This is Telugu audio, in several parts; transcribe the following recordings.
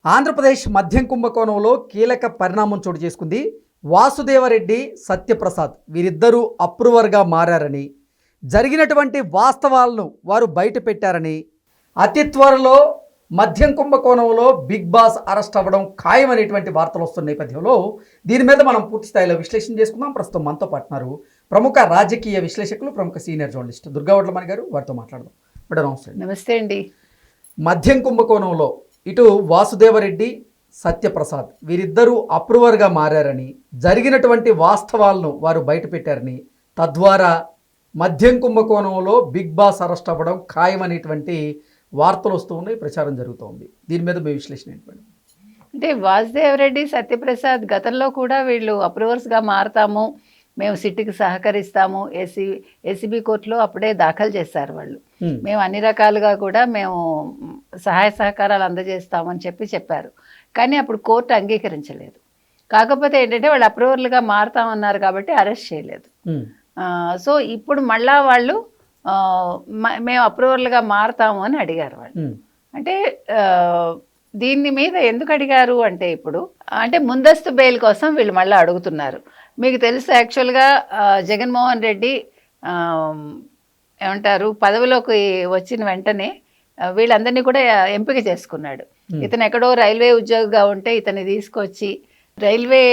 ఆంధ్రప్రదేశ్ మద్యం కుంభకోణంలో కీలక పరిణామం చోటు చేసుకుంది. వాసుదేవరెడ్డి, సత్యప్రసాద్ వీరిద్దరూ అప్రూవర్గా మారారని, జరిగినటువంటి వాస్తవాలను వారు బయట పెట్టారని, అతి త్వరలో మద్యం కుంభకోణంలో బిగ్ బాస్ అరెస్ట్ అవ్వడం ఖాయమనేటువంటి వార్తలు వస్తున్న నేపథ్యంలో దీని మీద మనం పూర్తి స్థాయిలో విశ్లేషణ చేసుకుందాం. ప్రస్తుతం మనతో పాటున్నారు ప్రముఖ రాజకీయ విశ్లేషకులు, ప్రముఖ సీనియర్ జర్నలిస్ట్ దుర్గావడ్లమణి గారు. వారితో మాట్లాడదాం. మేడం నమస్తే. నమస్తే అండి. మద్యం కుంభకోణంలో ఇటు వాసుదేవరెడ్డి, సత్యప్రసాద్ వీరిద్దరూ అప్రూవర్గా మారారని, జరిగినటువంటి వాస్తవాలను వారు బయటపెట్టారని, తద్వారా మద్యం కుంభకోణంలో బిగ్ బాస్ అరెస్ట్ అవ్వడం ఖాయమనేటువంటి వార్తలు వస్తూ ఉన్నాయి, ప్రచారం జరుగుతోంది. దీని మీద మీ విశ్లేషణ ఏంటి? అంటే వాసుదేవరెడ్డి, సత్యప్రసాద్ గతంలో కూడా వీళ్ళు అప్రూవర్స్గా మారుతాము, మేము సిట్టికి సహకరిస్తాము, ఏసీబీ కోర్టులో అప్పుడే దాఖలు చేశారు వాళ్ళు. మేము అన్ని రకాలుగా కూడా మేము సహాయ సహకారాలు అందజేస్తామని చెప్పారు. కానీ అప్పుడు కోర్టు అంగీకరించలేదు. కాకపోతే ఏంటంటే వాళ్ళు అప్రూవర్లుగా మారుతామన్నారు కాబట్టి అరెస్ట్ చేయలేదు. సో ఇప్పుడు మళ్ళా వాళ్ళు మేము అప్రూవర్లుగా మారుతాము అని అడిగారు వాళ్ళు. అంటే దీని మీద ఎందుకు అడిగారు అంటే, ఇప్పుడు అంటే ముందస్తు బెయిల్ కోసం వీళ్ళు మళ్ళీ అడుగుతున్నారు. మీకు తెలుసు, యాక్చువల్గా జగన్మోహన్ రెడ్డి ఏమంటారు పదవిలోకి వచ్చిన వెంటనే వీళ్ళందరినీ కూడా ఎంపిక చేసుకున్నాడు. ఇతను ఎక్కడో రైల్వే ఉద్యోగిగా ఉంటే ఇతన్ని తీసుకొచ్చి రైల్వే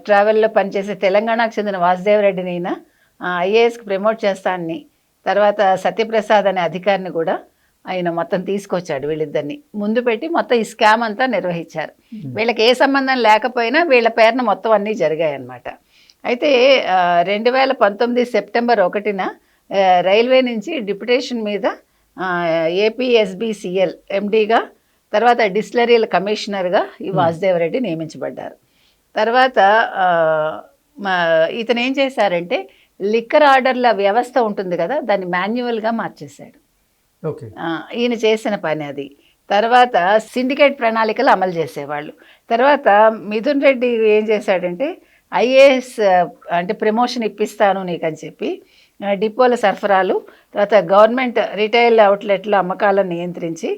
ట్రావెల్లో పనిచేసే తెలంగాణకు చెందిన వాసుదేవరెడ్డిని ఐఏఎస్కి ప్రమోట్ చేస్తానని, తర్వాత సత్యప్రసాద్ అనే అధికారిని కూడా ఆయన మొత్తం తీసుకొచ్చాడు. వీళ్ళిద్దరిని ముందు పెట్టి మొత్తం ఈ స్కామ్ అంతా నిర్వహించారు. వీళ్ళకి ఏ సంబంధం లేకపోయినా వీళ్ళ పేరున మొత్తం అన్నీ జరిగాయి అన్నమాట. అయితే 2019 సెప్టెంబర్ 1న రైల్వే నుంచి డిప్యుటేషన్ మీద ఏపీఎస్బిసిఎల్ ఎండీగా, తర్వాత డిస్టిలరీల కమిషనర్గా ఈ వాసుదేవరెడ్డి నియమించబడ్డారు. తర్వాత ఇతను ఏం చేశారంటే లిక్కర్ ఆర్డర్ల వ్యవస్థ ఉంటుంది కదా, దాన్ని మాన్యువల్గా మార్చేశాడు. ఈయన చేసిన పని అది. తర్వాత సిండికేట్ ప్రణాళికలు అమలు చేసేవాళ్ళు. తర్వాత మిథున్ రెడ్డి ఏం చేశాడంటే ఐఏఎస్ అంటే ప్రమోషన్ ఇప్పిస్తాను నీకని చెప్పి డిపోల సరఫరాలు, తర్వాత గవర్నమెంట్ రిటైల్ అవుట్లెట్ల అమ్మకాలను నియంత్రించి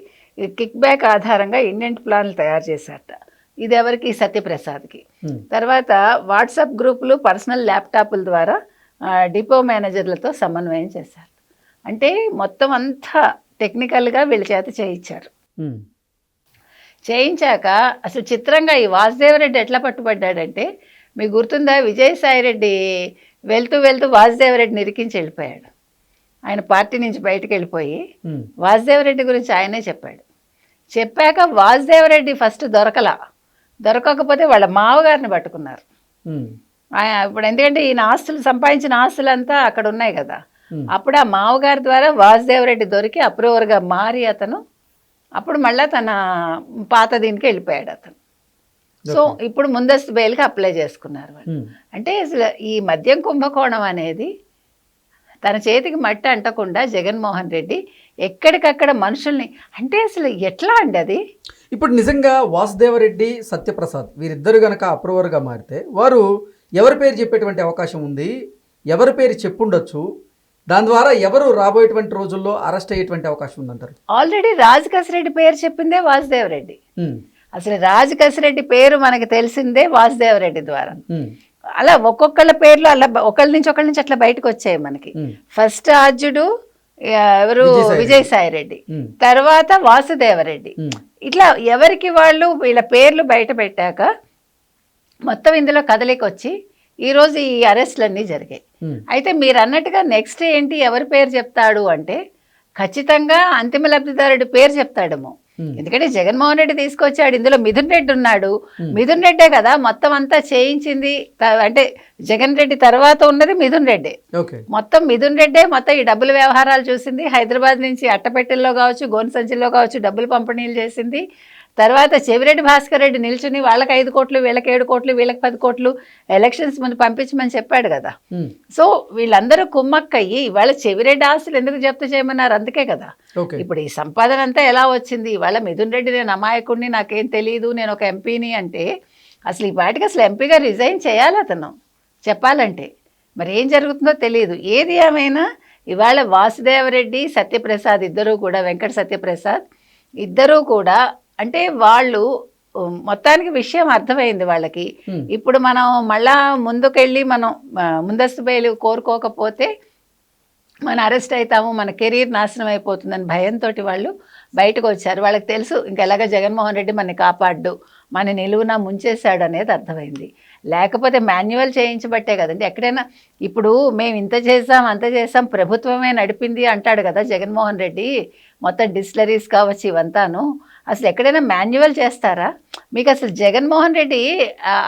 కిక్ బ్యాక్ ఆధారంగా ఇండెంట్ ప్లాన్లు తయారు చేశారట. ఇది ఎవరికి? సత్యప్రసాద్కి. తర్వాత వాట్సాప్ గ్రూపులు, పర్సనల్ ల్యాప్టాప్ల ద్వారా డిపో మేనేజర్లతో సమన్వయం చేశారు. అంటే మొత్తం అంతా టెక్నికల్గా వీళ్ళ చేత చేయించారు. చేయించాక అసలు చిత్రంగా ఈ వాసుదేవరెడ్డి ఎట్లా పట్టుబడ్డాడంటే, మీకు గుర్తుందా, విజయసాయిరెడ్డి వెళ్తూ వాసుదేవరెడ్డిని ఇరికించి వెళ్ళిపోయాడు. ఆయన పార్టీ నుంచి బయటకు వెళ్ళిపోయి వాసుదేవరెడ్డి గురించి ఆయనే చెప్పాక వాసుదేవరెడ్డి ఫస్ట్ దొరకకపోతే వాళ్ళ మావగారిని పట్టుకున్నారు. ఇప్పుడు ఎందుకంటే ఈయన ఆస్తులు సంపాదించిన ఆస్తులంతా అక్కడ ఉన్నాయి కదా, అప్పుడు ఆ మావగారి ద్వారా వాసుదేవరెడ్డి దొరికి అప్రూవర్గా మారి అప్పుడు మళ్ళీ తన పాత దీనికి వెళ్ళిపోయాడు అతను. సో ఇప్పుడు ముందస్తు బెయిల్కి అప్లై చేసుకున్నారు వాళ్ళు. అంటే అసలు ఈ మద్యం కుంభకోణం అనేది తన చేతికి మట్టి అంటకుండా జగన్మోహన్ రెడ్డి ఎక్కడికక్కడ మనుషుల్ని, అంటే అసలు ఎట్లా అండి అది? ఇప్పుడు నిజంగా వాసుదేవరెడ్డి, సత్యప్రసాద్ వీరిద్దరు గనక అప్రూవర్గా మారితే వారు ఎవరి పేరు చెప్పేటువంటి అవకాశం ఉంది? ఎవరి పేరు చెప్పుండొచ్చు? దాని ద్వారా ఎవరు రాబోయేటువంటి రోజుల్లో అరెస్ట్ అయ్యేటువంటి అవకాశం ఉందంటారు? ఆల్రెడీ రాజకేశ్వరరెడ్డి పేరు చెప్పిందే వాసుదేవరెడ్డి. అసలు రాజకేశ్వరరెడ్డి పేరు మనకి తెలిసిందే వాసుదేవరెడ్డి ద్వారా. అలా ఒక్కొక్కళ్ళ పేర్లు అలా ఒకళ్ళ నుంచి అట్లా బయటకు వచ్చాయి మనకి. ఫస్ట్ ఆర్జుడు ఎవరు? విజయసాయిరెడ్డి, తర్వాత వాసుదేవరెడ్డి. ఇట్లా ఎవరికి వాళ్ళు వీళ్ళ పేర్లు బయట పెట్టాక మొత్తం ఇందులో కదలికి వచ్చి ఈరోజు ఈ అరెస్టులన్నీ జరిగాయి. అయితే మీరు అన్నట్టుగా నెక్స్ట్ ఏంటి, ఎవరి పేరు చెప్తాడు అంటే ఖచ్చితంగా అంతిమ లబ్ధిదారుడి పేరు చెప్తాడేమో. ఎందుకంటే జగన్మోహన్ రెడ్డి తీసుకొచ్చాడు, ఇందులో మిథున్ రెడ్డి ఉన్నాడు. మిథున్ రెడ్డే కదా మొత్తం అంతా చేయించింది. అంటే జగన్ రెడ్డి తర్వాత ఉన్నది మిథున్ రెడ్డి. మొత్తం మిథున్ రెడ్డే మొత్తం ఈ డబ్బుల వ్యవహారాలు చూసింది. హైదరాబాద్ నుంచి అట్టపెట్టెల్లో కావచ్చు, గోను సంచుల్లో కావచ్చు డబ్బులు పంపిణీలు చేసింది. తర్వాత చెవిరెడ్డి భాస్కర్ రెడ్డి నిల్చుని వాళ్ళకి 5 కోట్లు, వీళ్ళకి 7 కోట్లు, వీళ్ళకి 10 కోట్లు ఎలక్షన్స్ ముందు పంపించమని చెప్పాడు కదా. సో వీళ్ళందరూ కుమ్మక్కయ్యి వాళ్ళ చెవిరెడ్డి ఆస్తులు ఎందుకు జప్తు చేయమన్నారు? అందుకే కదా. ఇప్పుడు ఈ సంపాదన అంతా ఎలా వచ్చింది? వాళ్ళ మిథున్ రెడ్డి నేను అమాయకుడిని, నాకేం తెలియదు, నేను ఒక ఎంపీని అంటే అసలు ఈ వాటికి అసలు ఎంపీగా రిజైన్ చేయాలి అతను చెప్పాలంటే. మరి ఏం జరుగుతుందో తెలియదు. ఏది ఏమైనా ఇవాళ వాసుదేవరెడ్డి, సత్యప్రసాద్ ఇద్దరూ కూడా, వెంకట సత్యప్రసాద్ ఇద్దరూ కూడా అంటే వాళ్ళు మొత్తానికి విషయం అర్థమైంది వాళ్ళకి. ఇప్పుడు మనం మళ్ళా ముందుకెళ్ళి మనం ముందస్తు బెయిల్ కోరుకోకపోతే మనం అరెస్ట్ అవుతాము, మన కెరీర్ నాశనం అయిపోతుందని భయంతో వాళ్ళు బయటకు వచ్చారు. వాళ్ళకి తెలుసు ఇంకెలాగ జగన్మోహన్ రెడ్డి మనని కాపాడ్డు, మన నిలువున ముంచేశాడు అనేది అర్థమైంది. లేకపోతే మాన్యువల్ చేయించబట్టే కదండి. ఎక్కడైనా ఇప్పుడు మేము ఇంత చేసాం అంత చేసాం ప్రభుత్వమే నడిపింది అంటాడు కదా జగన్మోహన్ రెడ్డి, మొత్తం డిస్టిలరీస్ కావచ్చు ఇవంతాను. అసలు ఎక్కడైనా మాన్యువల్ చేస్తారా? మీకు అసలు జగన్మోహన్ రెడ్డి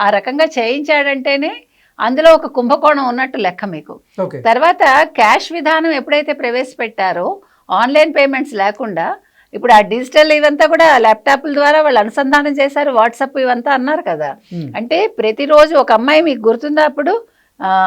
ఆ రకంగా చేయించాడంటేనే అందులో ఒక కుంభకోణం ఉన్నట్టు లెక్క మీకు. తర్వాత క్యాష్ విధానం ఎప్పుడైతే ప్రవేశపెట్టారో ఆన్లైన్ పేమెంట్స్ లేకుండా, ఇప్పుడు ఆ డిజిటల్ ఇవంతా కూడా ల్యాప్టాప్ల ద్వారా వాళ్ళు అనుసంధానం చేశారు, వాట్సాప్ ఇవంతా అన్నారు కదా. అంటే ప్రతిరోజు ఒక అమ్మాయి మీకు గుర్తుందా అప్పుడు,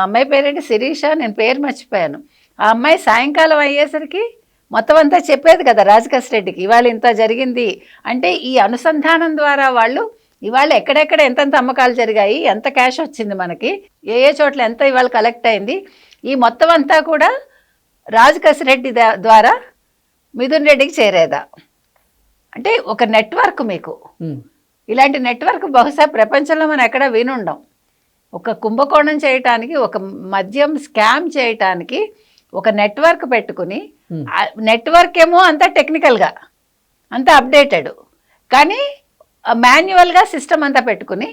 అమ్మాయి పేరేంటి శిరీష, నేను పేరు మర్చిపోయాను. ఆ అమ్మాయి సాయంకాలం అయ్యేసరికి మొత్తం అంతా చెప్పేది కదా రాజకేశ్ రెడ్డికి, ఇవాళ ఇంత జరిగింది అంటే. ఈ అనుసంధానం ద్వారా వాళ్ళు ఇవాళ ఎక్కడెక్కడ ఎంతెంత అమ్మకాలు జరిగాయి, ఎంత క్యాష్ వచ్చింది మనకి, ఏ ఏ చోట్ల ఎంత ఇవాళ కలెక్ట్ అయింది, ఈ మొత్తం అంతా కూడా రాజకేశ్ రెడ్డి ద్వారా మిథున్ రెడ్డికి చేరేదా అంటే ఒక నెట్వర్క్ మీకు. ఇలాంటి నెట్వర్క్ బహుశా ప్రపంచంలో మనం ఎక్కడ వినుండం. ఒక కుంభకోణం చేయటానికి, ఒక మద్యం స్కామ్ చేయటానికి ఒక నెట్వర్క్ పెట్టుకుని, నెట్వర్క్ ఏమో అంతా టెక్నికల్గా అంతా అప్డేటెడ్, కానీ మాన్యువల్గా సిస్టమ్ అంతా పెట్టుకుని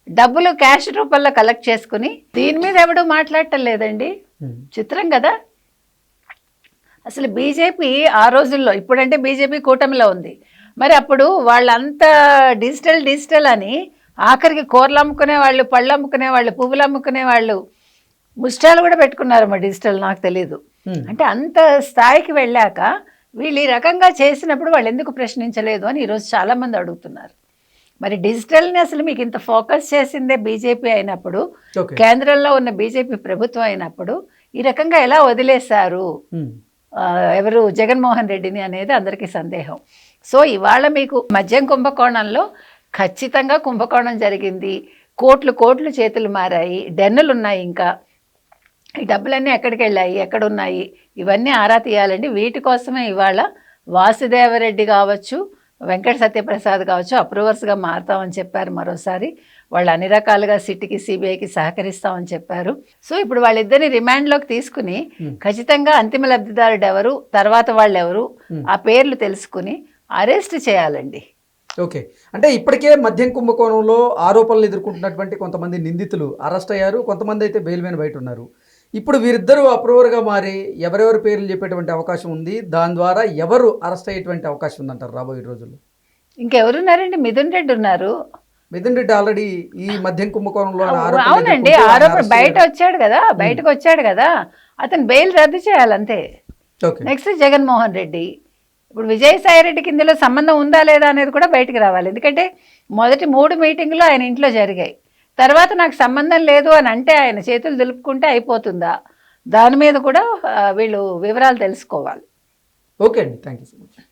డబ్బులు క్యాష్ రూపంలో కలెక్ట్ చేసుకుని దీని మీద ఎవడు మాట్లాడటం లేదండి. చిత్రం కదా. అసలు బీజేపీ ఆ రోజుల్లో, ఇప్పుడంటే బీజేపీ కూటమిలో ఉంది, మరి అప్పుడు వాళ్ళంతా డిజిటల్ అని ఆఖరికి కూరలు అమ్ముకునే వాళ్ళు, పళ్ళు అమ్ముకునే వాళ్ళు, పువ్వులు అమ్ముకునే వాళ్ళు, ముష్టాలు కూడా పెట్టుకున్నారు మా డిజిటల్, నాకు తెలీదు. అంటే అంత స్థాయికి వెళ్ళాక వీళ్ళు ఈ రకంగా చేసినప్పుడు వాళ్ళు ఎందుకు ప్రశ్నించలేదు అని ఈరోజు చాలామంది అడుగుతున్నారు. మరి డిజిటల్ని అసలు మీకు ఇంత ఫోకస్ చేసిందే బీజేపీ అయినప్పుడు, కేంద్రంలో ఉన్న బీజేపీ ప్రభుత్వం అయినప్పుడు ఈ రకంగా ఎలా వదిలేశారు ఎవరు జగన్మోహన్ రెడ్డిని అనేది అందరికీ సందేహం. సో ఇవాళ మీకు మద్యం కుంభకోణంలో ఖచ్చితంగా కుంభకోణం జరిగింది, కోట్లు చేతులు మారాయి, డెన్నులు ఉన్నాయి, ఇంకా ఈ డబ్బులన్నీ ఎక్కడికి వెళ్ళాయి, ఎక్కడున్నాయి, ఇవన్నీ ఆరా తీయాలండి. వీటి కోసమే ఇవాళ వాసుదేవరెడ్డి కావచ్చు, వెంకట సత్యప్రసాద్ కావచ్చు అప్రూవర్స్గా మారుతామని చెప్పారు. మరోసారి వాళ్ళు అన్ని రకాలుగా సిట్కి సిబిఐకి సహకరిస్తామని చెప్పారు. సో ఇప్పుడు వాళ్ళిద్దరిని రిమాండ్లోకి తీసుకుని ఖచ్చితంగా అంతిమ లబ్ధిదారుడు ఎవరు, తర్వాత వాళ్ళు ఎవరు, ఆ పేర్లు తెలుసుకుని అరెస్ట్ చేయాలండి. ఓకే, అంటే ఇప్పటికే మద్యం కుంభకోణంలో ఆరోపణలు ఎదుర్కొంటున్నటువంటి కొంతమంది నిందితులు అరెస్ట్ అయ్యారు, కొంతమంది అయితే బెయిల్ మీద బయట ఉన్నారు. ఇప్పుడు వీరిద్దరూ అప్రూవర్గా మారి ఎవరెవరి పేర్లు చెప్పేటువంటి అవకాశం ఉంది, దాని ద్వారా ఎవరు అరెస్ట్ అయ్యేటువంటి అవకాశం ఉందంటారు రాబోయే రోజుల్లో? ఇంకెవరున్నారండి? మిథున్ రెడ్డి ఉన్నారు. మిథున్ రెడ్డి ఆల్రెడీ ఈ మద్యం కుంభకోణంలో అవునండి ఆరోపణ బయటకు వచ్చాడు కదా, అతను బెయిల్ రద్దు చేయాలంతే. నెక్స్ట్ జగన్మోహన్ రెడ్డి, ఇప్పుడు విజయసాయి రెడ్డికి ఇందులో సంబంధం ఉందా లేదా అనేది కూడా బయటకు రావాలి. ఎందుకంటే మొదటి 3 మీటింగ్లు ఆయన ఇంట్లో జరిగాయి, తర్వాత నాకు సంబంధం లేదు అని అంటే ఆయన చేతులు దులుపుకుంటే అయిపోతుందా, దాని మీద కూడా వీళ్ళు వివరాలు తెలుసుకోవాలి. ఓకే అండి, థ్యాంక్ యూ సో మచ్.